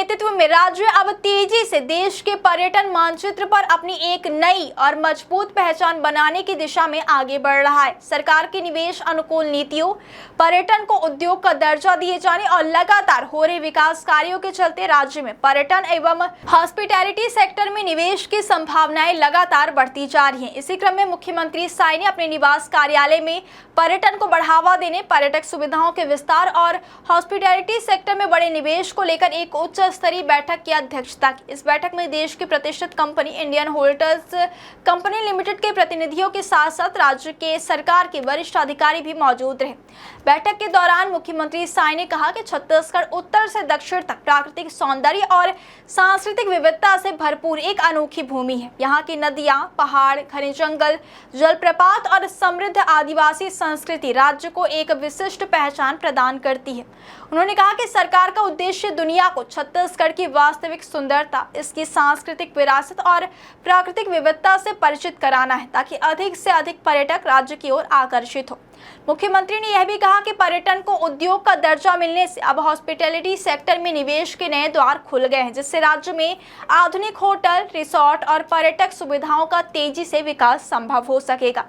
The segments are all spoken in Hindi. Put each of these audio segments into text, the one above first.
नेतृत्व में राज्य अब तेजी से देश के पर्यटन मानचित्र पर अपनी एक नई और मजबूत पहचान बनाने की दिशा में आगे बढ़ रहा है। सरकार की निवेश अनुकूल नीतियों, पर्यटन को उद्योग का दर्जा दिए जाने और लगातार हो रहे विकास कार्यों के चलते राज्य में पर्यटन एवं हॉस्पिटैलिटी सेक्टर में निवेश की संभावनाएं लगातार बढ़ती जा रही हैं। इसी क्रम में मुख्यमंत्री साई ने अपने निवास कार्यालय में पर्यटन को बढ़ावा देने, पर्यटक सुविधाओं के विस्तार और हॉस्पिटैलिटी सेक्टर में बड़े निवेश को लेकर एक उच्च स्तरीय बैठक की अध्यक्षता की। इस बैठक में देश की प्रतिष्ठित company Indian hotels company limited के प्रतिनिधियों के साथ साथ राज्य के सरकार के वरिष्ठ अधिकारी भी मौजूद रहे। बैठक के दौरान मुख्यमंत्री साई ने कहा कि छत्तीसगढ़ उत्तर से दक्षिण तक प्राकृतिक सौंदर्य और सांस्कृतिक विविधता से भरपूर एक अनोखी भूमि है। यहाँ की नदियां, पहाड़, घने जंगल, जलप्रपात और समृद्ध आदिवासी संस्कृति राज्य को एक विशिष्ट पहचान प्रदान करती है। उन्होंने कहा कि सरकार का उद्देश्य दुनिया को छत्तीसगढ़ की वास्तविक सुंदरता, इसकी सांस्कृतिक विरासत और प्राकृतिक विविधता से परिचित कराना है, ताकि अधिक से अधिक पर्यटक राज्य की ओर आकर्षित हो। मुख्यमंत्री ने यह भी कहा कि पर्यटन को उद्योग का दर्जा मिलने से अब हॉस्पिटैलिटी सेक्टर में निवेश के नए द्वार खुल गए हैं, जिससे राज्य में आधुनिक होटल, रिसोर्ट और पर्यटक सुविधाओं का तेजी से विकास संभव हो सकेगा।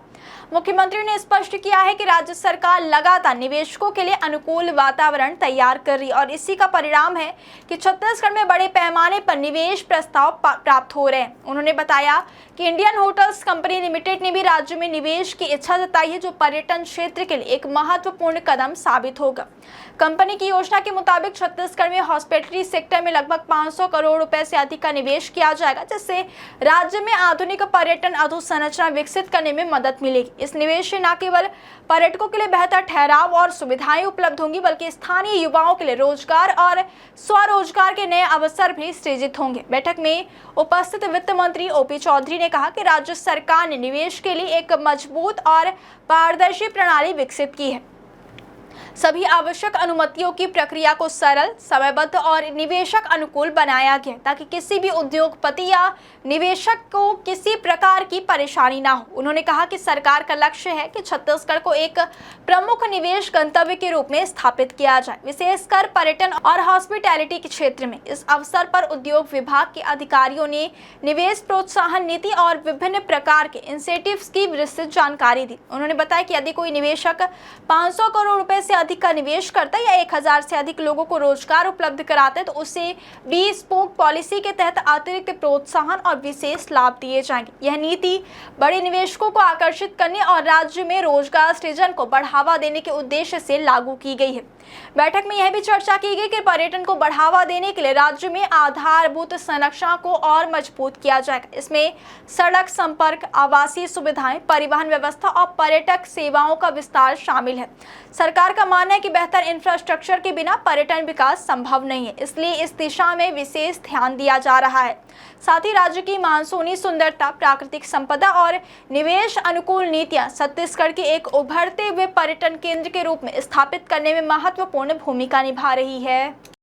मुख्यमंत्री ने स्पष्ट किया है कि राज्य सरकार लगातार निवेशकों के लिए अनुकूल वातावरण तैयार कर रही है और इसी का परिणाम है कि छत्तीसगढ़ में बड़े पैमाने पर निवेश प्रस्ताव प्राप्त हो रहे हैं। उन्होंने बताया कि इंडियन होटल्स कंपनी लिमिटेड ने भी राज्य में निवेश की इच्छा जताई है, जो पर्यटन क्षेत्र के लिए एक महत्वपूर्ण कदम साबित होगा। कंपनी की योजना के मुताबिक छत्तीसगढ़ में हॉस्पिटैलिटी सेक्टर में लगभग 500 करोड़ रुपए से अधिक का निवेश किया जाएगा, जिससे राज्य में आधुनिक पर्यटन अधोसंरचना विकसित करने में मदद मिलेगी। इस निवेश से न केवल पर्यटकों के लिए बेहतर ठहराव और सुविधाएं उपलब्ध होंगी, बल्कि स्थानीय युवाओं के लिए रोजगार और स्वरोजगार के नए अवसर भी सृजित होंगे। बैठक में उपस्थित वित्त मंत्री ओपी चौधरी ने कहा कि राज्य सरकार ने निवेश के लिए एक मजबूत और पारदर्शी प्रणाली विकसित की है। सभी आवश्यक अनुमतियों की प्रक्रिया को सरल, समयबद्ध और निवेशक अनुकूल बनाया गया, ताकि किसी भी उद्योगपति या निवेशक को किसी प्रकार की परेशानी ना हो। उन्होंने कहा कि सरकार का लक्ष्य है कि छत्तीसगढ़ को एक प्रमुख निवेश गंतव्य के रूप में स्थापित किया जाए, विशेषकर पर्यटन और हॉस्पिटैलिटी के क्षेत्र में। इस अवसर पर उद्योग विभाग के अधिकारियों ने निवेश प्रोत्साहन नीति और विभिन्न प्रकार के इंसेंटिव्स की विस्तृत जानकारी दी। उन्होंने बताया कि यदि कोई निवेशक 500 करोड़ रुपए से अधिक का निवेश करता है या 1000 से अधिक लोगों को रोजगार उपलब्ध कराते हैं, तो उसे bespoke पॉलिसी के तहत अतिरिक्त प्रोत्साहन और विशेष लाभ दिए जाएंगे। यह नीति बड़े निवेशकों को आकर्षित करने और राज्य में रोजगार सृजन को बढ़ावा देने के उद्देश्य से लागू की गई है। बैठक में यह भी चर्चा की गई कि पर्यटन को बढ़ावा देने के लिए राज्य में आधारभूत संरचना को और मजबूत किया जाएगा। इसमें सड़क संपर्क, आवासीय सुविधाएं, परिवहन व्यवस्था और पर्यटक सेवाओं का विस्तार शामिल है। सरकार का मानना है कि बेहतर इंफ्रास्ट्रक्चर के बिना पर्यटन विकास संभव नहीं है, इसलिए इस दिशा में विशेष ध्यान दिया जा रहा है। साथ ही राज्य की मानसूनी सुंदरता, प्राकृतिक संपदा और निवेश अनुकूल नीतियां छत्तीसगढ़ के एक उभरते हुए पर्यटन केंद्र के रूप में स्थापित करने में महत्वपूर्ण भूमिका निभा रही है।